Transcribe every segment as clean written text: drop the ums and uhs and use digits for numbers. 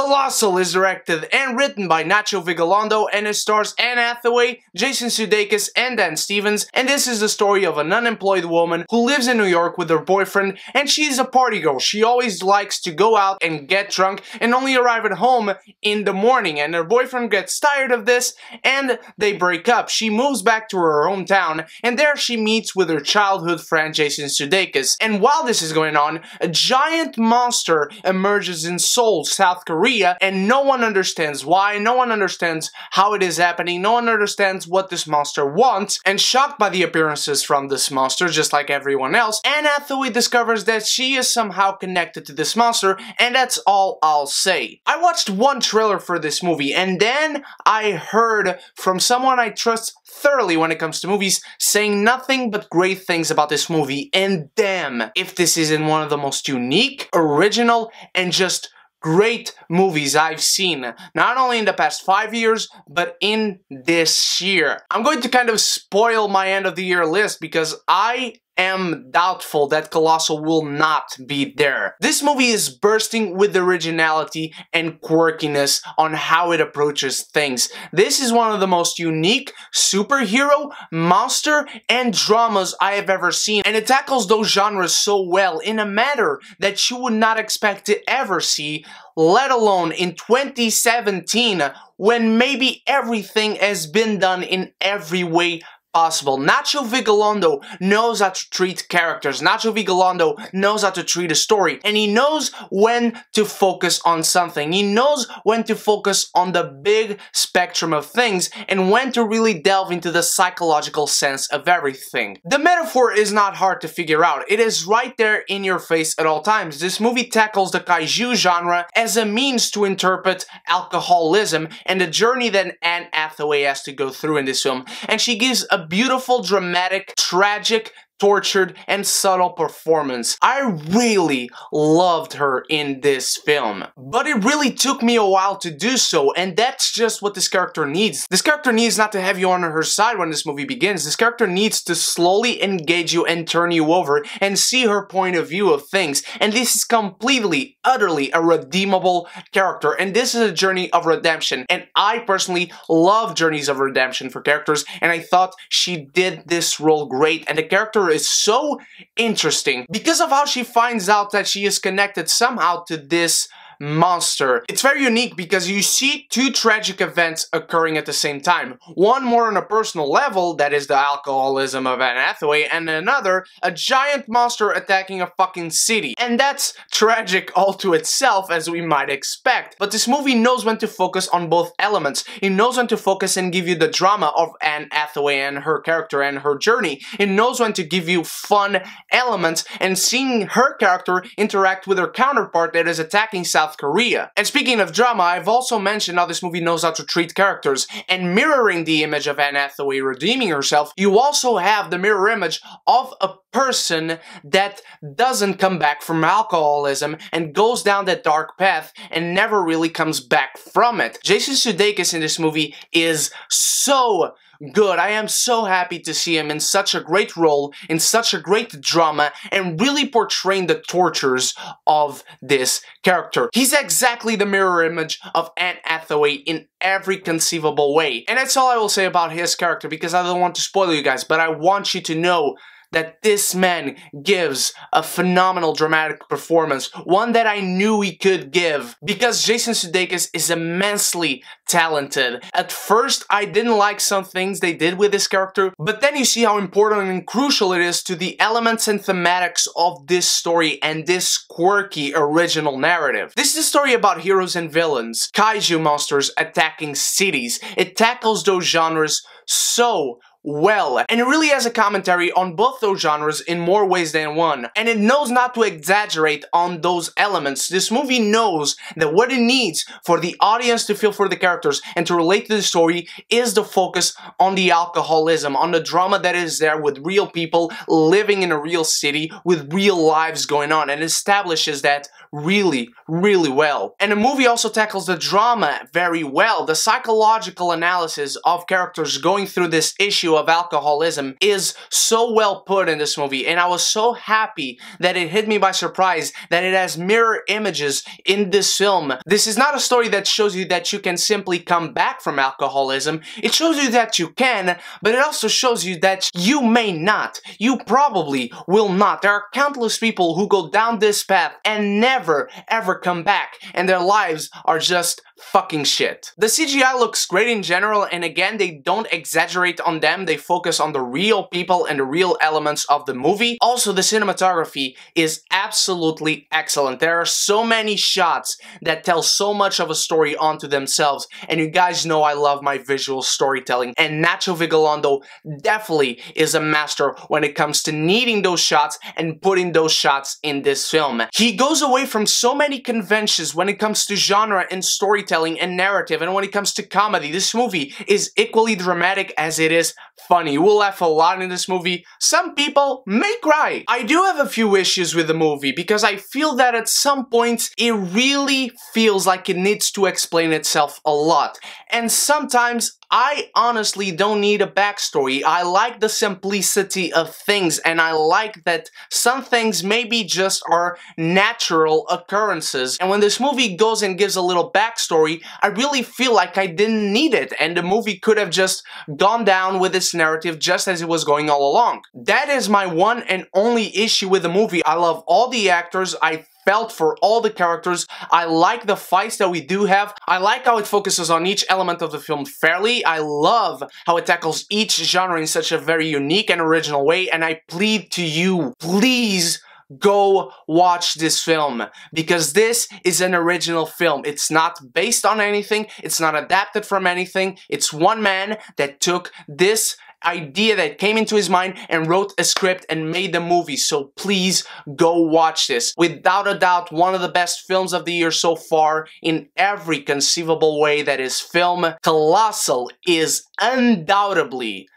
Colossal is directed and written by Nacho Vigalondo and it stars Anne Hathaway, Jason Sudeikis, and Dan Stevens, and this is the story of an unemployed woman who lives in New York with her boyfriend, and she's a party girl. She always likes to go out and get drunk and only arrive at home in the morning, and her boyfriend gets tired of this and they break up. She moves back to her hometown and there she meets with her childhood friend Jason Sudeikis, and while this is going on, a giant monster emerges in Seoul, South Korea, and no one understands why, no one understands how it is happening, no one understands what this monster wants, and shocked by the appearances from this monster, just like everyone else, Anne Hathaway discovers that she is somehow connected to this monster, and that's all I'll say. I watched one trailer for this movie, and then I heard from someone I trust thoroughly when it comes to movies saying nothing but great things about this movie, and damn if this isn't one of the most unique, original, and just great movies I've seen, not only in the past 5 years, but in this year. I'm going to kind of spoil my end of the year list because I am doubtful that Colossal will not be there. This movie is bursting with originality and quirkiness on how it approaches things. This is one of the most unique superhero, monster, and dramas I have ever seen, and it tackles those genres so well in a manner that you would not expect to ever see, let alone in 2017, when maybe everything has been done in every way possible. Nacho Vigalondo knows how to treat characters. Nacho Vigalondo knows how to treat a story, and he knows when to focus on something. He knows when to focus on the big spectrum of things and when to really delve into the psychological sense of everything. The metaphor is not hard to figure out. It is right there in your face at all times. This movie tackles the kaiju genre as a means to interpret alcoholism and the journey that Anne Hathaway has to go through in this film, and she gives a beautiful, dramatic, tragic, tortured, and subtle performance. I really loved her in this film, but it really took me a while to do so, and that's just what this character needs. This character needs not to have you on her side when this movie begins. This character needs to slowly engage you and turn you over and see her point of view of things, and this is completely, utterly a redeemable character, and this is a journey of redemption, and I personally love journeys of redemption for characters, and I thought she did this role great, and the character is so interesting because of how she finds out that she is connected somehow to this monster. It's very unique because you see two tragic events occurring at the same time. One more on a personal level, that is the alcoholism of Anne Hathaway, and another, a giant monster attacking a fucking city. And that's tragic all to itself, as we might expect. But this movie knows when to focus on both elements. It knows when to focus and give you the drama of Anne Hathaway and her character and her journey. It knows when to give you fun elements and seeing her character interact with her counterpart that is attacking South Korea. And speaking of drama, I've also mentioned how this movie knows how to treat characters, and mirroring the image of Anne Hathaway redeeming herself, you also have the mirror image of a person that doesn't come back from alcoholism and goes down that dark path and never really comes back from it. Jason Sudeikis in this movie is so good. I am so happy to see him in such a great role, in such a great drama, and really portraying the tortures of this character. He's exactly the mirror image of Anne Hathaway in every conceivable way. And that's all I will say about his character because I don't want to spoil you guys, but I want you to know that this man gives a phenomenal dramatic performance, one that I knew he could give, because Jason Sudeikis is immensely talented. At first, I didn't like some things they did with this character, but then you see how important and crucial it is to the elements and thematics of this story and this quirky original narrative. This is a story about heroes and villains, kaiju monsters attacking cities. It tackles those genres so well, and it really has a commentary on both those genres in more ways than one, and it knows not to exaggerate on those elements. This movie knows that what it needs for the audience to feel for the characters and to relate to the story is the focus on the alcoholism, on the drama that is there with real people living in a real city with real lives going on, and establishes that really, really well. And the movie also tackles the drama very well, the psychological analysis of characters going through this issue of alcoholism is so well put in this movie, and I was so happy that it hit me by surprise that it has mirror images in this film. This is not a story that shows you that you can simply come back from alcoholism. It shows you that you can, but it also shows you that you may not. You probably will not. There are countless people who go down this path and never ever come back, and their lives are just fucking shit. The CGI looks great in general, and again, they don't exaggerate on them. They focus on the real people and the real elements of the movie. Also, the cinematography is absolutely excellent. There are so many shots that tell so much of a story onto themselves, and you guys know I love my visual storytelling, and Nacho Vigalondo definitely is a master when it comes to needing those shots and putting those shots in this film. He goes away from so many conventions when it comes to genre and storytelling and narrative, and when it comes to comedy. This movie is equally dramatic as it is funny. We'll laugh a lot in this movie. Some people may cry. I do have a few issues with the movie because I feel that at some points it really feels like it needs to explain itself a lot, and sometimes I honestly don't need a backstory. I like the simplicity of things, and I like that some things maybe just are natural occurrences. And when this movie goes and gives a little backstory, I really feel like I didn't need it, and the movie could have just gone down with its narrative just as it was going all along. That is my one and only issue with the movie. I love all the actors. I felt for all the characters. I like the fights that we do have. I like how it focuses on each element of the film fairly. I love how it tackles each genre in such a very unique and original way, and I plead to you, please go watch this film, because this is an original film. It's not based on anything, it's not adapted from anything. It's one man that took this idea that came into his mind and wrote a script and made the movie. So please go watch this. Without a doubt, one of the best films of the year so far in every conceivable way that is film. Colossal is undoubtedly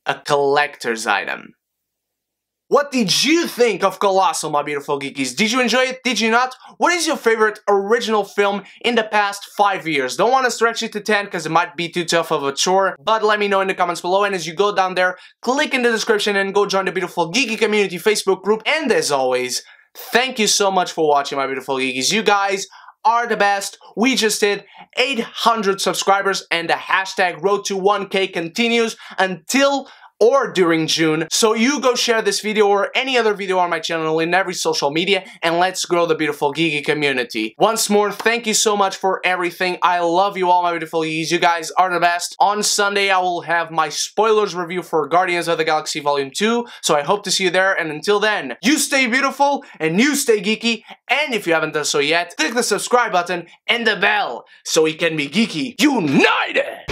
a collector's item. What did you think of Colossal, my beautiful geekies? Did you enjoy it? Did you not? What is your favorite original film in the past 5 years? Don't want to stretch it to 10 because it might be too tough of a chore, but let me know in the comments below, and as you go down there, click in the description and go join the beautiful geeky community Facebook group. And as always, thank you so much for watching, my beautiful geekies. You guys are the best. We just hit 800 subscribers, and the hashtag road to 1K continues until or during June. So you go share this video or any other video on my channel in every social media, and let's grow the beautiful geeky community. Once more, thank you so much for everything. I love you all, my beautiful geekies. You guys are the best. On Sunday, I will have my spoilers review for Guardians of the Galaxy Volume 2, so I hope to see you there, and until then, you stay beautiful, and you stay geeky, and if you haven't done so yet, click the subscribe button and the bell, so we can be geeky united!